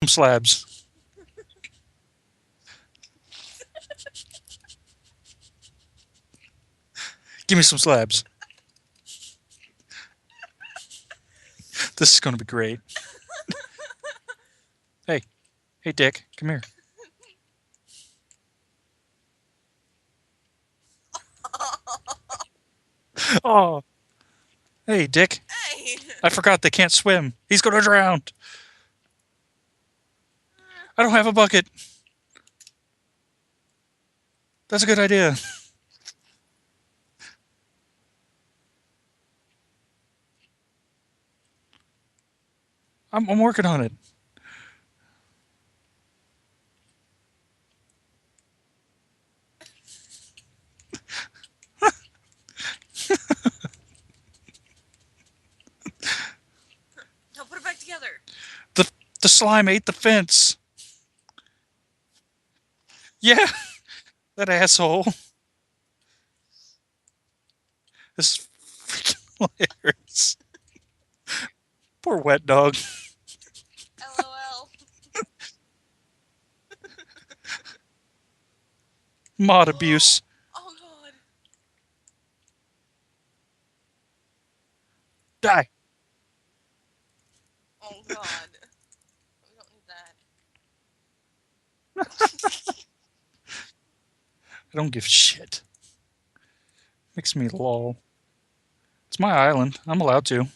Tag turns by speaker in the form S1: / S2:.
S1: Some slabs. Give me some slabs. This is going to be great. Hey, hey, Dick, come here. Oh, hey, Dick.
S2: Hey!
S1: I forgot they can't swim. He's going to drown. I don't have a bucket. That's a good idea. I'm working on it.
S2: Now put it back together.
S1: The the slime ate the fence. Yeah, that asshole. This is freaking hilarious. Poor wet dog.
S2: LOL.
S1: Mod abuse.
S2: Oh god.
S1: Die.
S2: Oh god. We don't need that.
S1: I don't give a shit. Makes me lol. It's my island. I'm allowed to.